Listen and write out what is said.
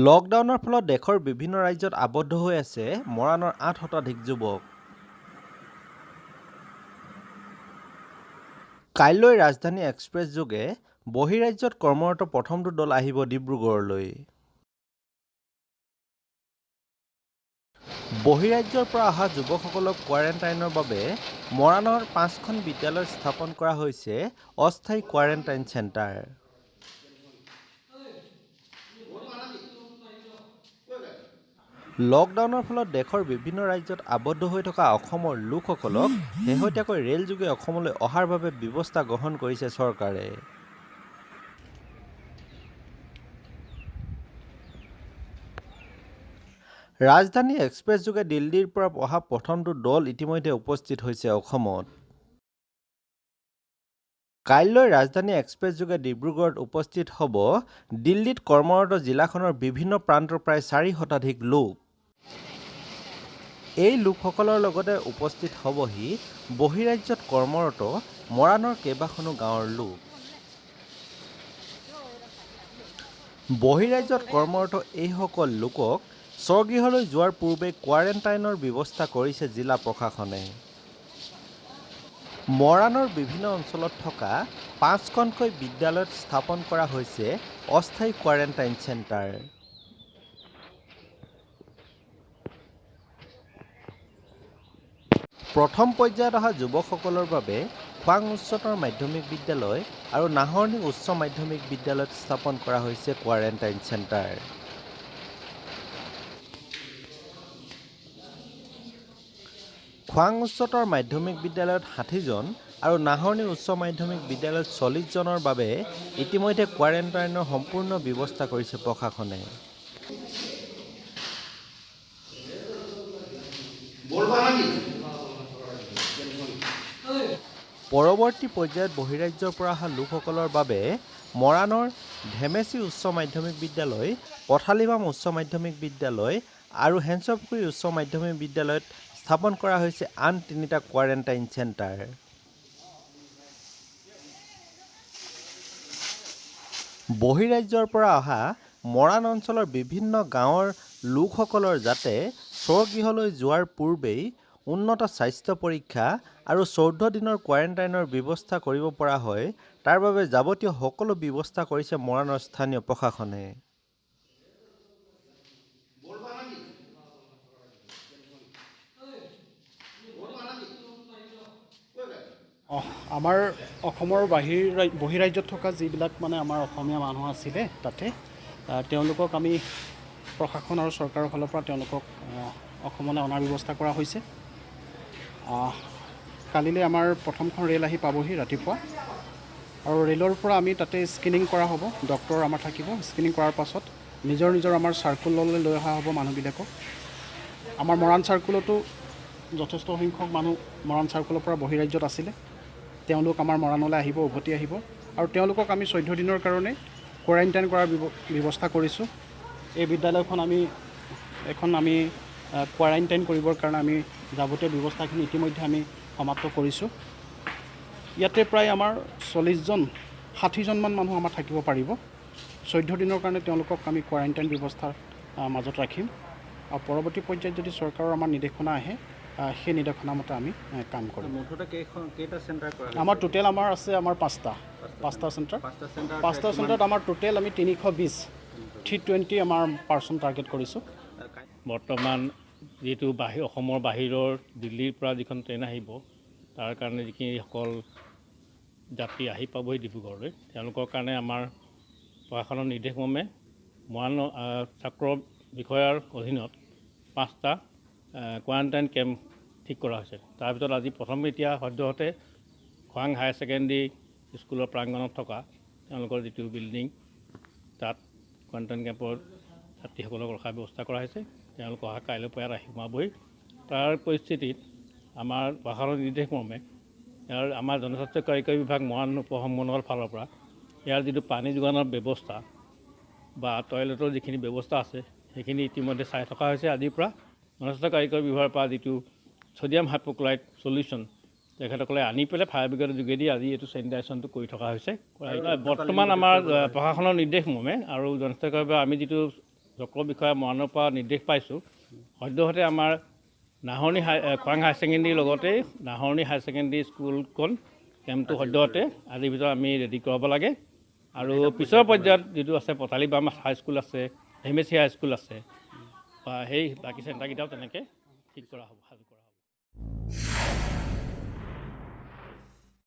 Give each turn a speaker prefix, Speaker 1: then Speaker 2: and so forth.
Speaker 1: লকডাউনৰ ফলত দেশৰ বিভিন্ন ৰাজ্যত আবদ্ধ হৈ আছে মৰাণৰ ৮ শতাধিক যুৱক। কাইলৈ ৰাজধানী এক্সপ্ৰেছ যোগে বহিৰাজ্যত কৰ্মৰত প্ৰথমটো দল আহিব ডিব্ৰুগড়লৈ। বহিৰাজ্যৰ পৰা অহা যুৱকসকলক কোৱাৰেণ্টাইনৰ বাবে মৰাণৰ 5খন বিদ্যালয়ত স্থাপন কৰা হৈছে অস্থায়ী কোৱাৰেণ্টাইন চেণ্টাৰ। লকডাউনৰ ফলত দেশৰ বিভিন্ন ৰাজ্যত আবদ্ধ হৈ থকা অসমৰ লোকসকলক শেহতীয়াকৈ ৰেলযোগে অসমলৈ অহাৰ বাবে ব্যৱস্থা গ্ৰহণ কৰিছে চৰকাৰে। ৰাজধানী এক্সপ্ৰেছ যোগে দিল্লীৰ পৰা অহা প্ৰথমটো দল ইতিমধ্যে উপস্থিত হৈছে অসমত। কাইলৈ ৰাজধানী এক্সপ্ৰেছ যোগে ডিব্ৰুগড়ত উপস্থিত হ'ব দিল্লীত কৰ্মৰত জিলাখনৰ বিভিন্ন প্ৰান্তৰ প্ৰায় 4 শতাধিক লোক। এই লোকসকলৰ লগতে উপস্থিত হ'বহি বহিৰাজ্যত কৰ্মৰত মৰাণৰ কেইবাখনো গাঁৱৰ লোক। বহিৰাজ্যত কৰ্মৰত এইসকল লোকক স্বগৃহলৈ যোৱাৰ পূৰ্বে কোৱাৰেণ্টাইনৰ ব্যৱস্থা কৰিছে জিলা প্ৰশাসনে। মৰাণৰ বিভিন্ন অঞ্চলত থকা 5খনকৈ বিদ্যালয়ত স্থাপন কৰা হৈছে অস্থায়ী কোৱাৰেণ্টাইন চেণ্টাৰ। প্ৰথম পৰ্যায়ত অহা যুৱকসকলৰ বাবে খোৱাং উচ্চতৰ মাধ্যমিক বিদ্যালয় আৰু নাহৰনি উচ্চ মাধ্যমিক বিদ্যালয়ত স্থাপন কৰা হৈছে কোৱাৰেণ্টাইন চেণ্টাৰ। খোৱাং উচ্চতৰ মাধ্যমিক বিদ্যালয়ত 60জন আৰু নাহৰনি উচ্চ মাধ্যমিক বিদ্যালয়ত 40জনৰ বাবে ইতিমধ্যে কোৱাৰেণ্টাইনৰ সম্পূৰ্ণ ব্যৱস্থা কৰিছে প্ৰশাসনে। পৰৱৰ্তী পৰ্যায়ত বহিৰাজ্যৰ পৰা অহা লোকসকলৰ বাবে মৰাণৰ ধেমেচি উচ্চ মাধ্যমিক বিদ্যালয়, পথালিবাম উচ্চ মাধ্যমিক বিদ্যালয় আৰু হেঞ্চপুখুৰী উচ্চ মাধ্যমিক বিদ্যালয়ত স্থাপন কৰা হৈছে আন 3টা কোৱাৰেণ্টাইন চেণ্টাৰ। বহিৰাজ্যৰ পৰা অহা মৰাণ অঞ্চলৰ বিভিন্ন গাঁৱৰ লোকসকলৰ যাতে স্বগৃহলৈ যোৱাৰ পূৰ্বেই উন্নত স্বাস্থ্য পৰীক্ষা আৰু 14 দিনৰ কোৱাৰেণ্টাইনৰ ব্যৱস্থা কৰিব পৰা হয়, তাৰ বাবে যাৱতীয় সকলো ব্যৱস্থা কৰিছে মৰাণৰ স্থানীয় প্ৰশাসনে।
Speaker 2: আমাৰ অসমৰ বহিৰাজ্যত থকা যিবিলাক আমাৰ অসমীয়া মানুহ আছিলে তাতে তেওঁলোকক আমি প্ৰশাসন আৰু চৰকাৰৰ ফালৰ পৰা তেওঁলোকক অসমলৈ অনাৰ ব্যৱস্থা কৰা হৈছে। কালিলৈ আমাৰ প্ৰথমখন ৰেল আহি পাবহি ৰাতিপুৱা আৰু ৰেলৰ পৰা আমি তাতে স্ক্ৰিনিং কৰা হ'ব। ডক্টৰ আমাৰ থাকিব। স্ক্ৰিনিং কৰাৰ পাছত নিজৰ আমাৰ চাৰ্কুললৈ লৈ অহা হ'ব মানুহবিলাকক। আমাৰ মৰাণ চাৰ্কুলতো যথেষ্ট সংখ্যক মানুহ মৰাণ চাৰ্কুলৰ পৰা বহিৰাজ্যত আছিলে। তেওঁলোক আমাৰ মৰাণলৈ আহিব, উভতি আহিব আৰু তেওঁলোকক আমি 14 দিনৰ কাৰণে কোৱাৰেণ্টাইন কৰাৰ ব্যৱস্থা কৰিছোঁ। এই বিদ্যালয়খন আমি কোৱাৰেণ্টাইন কৰিবৰ কাৰণে আমি যাৱতীয় ব্যৱস্থাখিনি ইতিমধ্যে আমি সমাপ্ত কৰিছোঁ। ইয়াতে প্ৰায় আমাৰ 60জনমান মানুহ আমাৰ থাকিব পাৰিব। 14 দিনৰ কাৰণে তেওঁলোকক আমি কোৱাৰেণ্টাইন ব্যৱস্থাৰ মাজত ৰাখিম আৰু পৰৱৰ্তী পৰ্যায়ত যদি চৰকাৰৰ আমাৰ নিৰ্দেশনা আহে সেই নিৰ্দেশনা মতে আমি কাম কৰিম। আমাৰ টোটেল আছে 5টা চেণ্টাৰ। 5টা চেণ্টাৰত আমাৰ টোটেল আমি 320 আমাৰ পাৰ্চন টাৰ্গেট কৰিছোঁ।
Speaker 3: বৰ্তমান যিটো অসমৰ বাহিৰৰ দিল্লীৰ পৰা যিখন ট্ৰেইন আহিব তাৰ কাৰণে যিখিনিসকল যাত্ৰী আহি পাবহি ডিব্ৰুগড়লৈ, তেওঁলোকৰ কাৰণে আমাৰ প্ৰশাসনৰ নিৰ্দেশমৰ্মে মৰাণ ছাত্ৰ বিষয়াৰ অধীনত 5টা কোৱাৰেণ্টাইন কেম্প ঠিক কৰা হৈছে। তাৰ ভিতৰত আজি এতিয়া সদ্যহতে খোৱাং হায়াৰ ছেকেণ্ডেৰী স্কুলৰ প্ৰাংগণত থকা তেওঁলোকৰ যিটো বিল্ডিং, তাত কোৱাৰেণ্টাইন কেম্পৰ ছাত্ৰীসকলক ৰখাৰ ব্যৱস্থা কৰা হৈছে। তেওঁলোক অহা কাইলৈ পৰা আহি সোমাবহি। তাৰ পৰিস্থিতিত আমাৰ প্ৰশাসনৰ নিৰ্দেশমৰ্মে আমাৰ জনস্বাস্থ্য কাৰিকৰী বিভাগ মৰাণ উপসংমণ্ডলৰ ফালৰ পৰা ইয়াৰ যিটো পানী যোগানৰ ব্যৱস্থা বা টয়লেটৰ যিখিনি ব্যৱস্থা আছে সেইখিনি ইতিমধ্যে চাই থকা হৈছে। আজিৰ পৰা জনস্বাস্থ্য কাৰিকৰী বিভাগৰ পৰা যিটো ছ'ডিয়াম হাইপ'ক্লৰাইড চলিউশ্যন তেখেতসকলে আনি পেলাই ফায়াৰ ব্ৰিগেডৰ যোগেদি আজি এইটো চেনিটাইজেশ্যনটো কৰি থকা হৈছে। বৰ্তমান আমাৰ প্ৰশাসনৰ নিৰ্দেশমৰ্মে আৰু জনস্বাস্থ্য কাৰিকৰী আমি যিটো জকৰ বিষয়ে মৰাণৰ পৰা নিৰ্দেশ পাইছোঁ সদ্যহতে আমাৰ নাহৰণি খৰাং হায়াৰ ছেকেণ্ডেৰীৰ লগতেই নাহৰণি হায়াৰ ছেকেণ্ডেৰী স্কুলখন কেম্পটো সদ্যহতে আজিৰ ভিতৰত আমি ৰেডি কৰাব লাগে আৰু পিছৰ পৰ্যায়ত যিটো আছে পথালি বাম হাইস্কুল আছে MSC হাইস্কুল আছে বা সেই বাকী চেণ্টাৰকেইটাও তেনেকৈ ঠিক কৰা হ'ব সাজু কৰা হ'ব।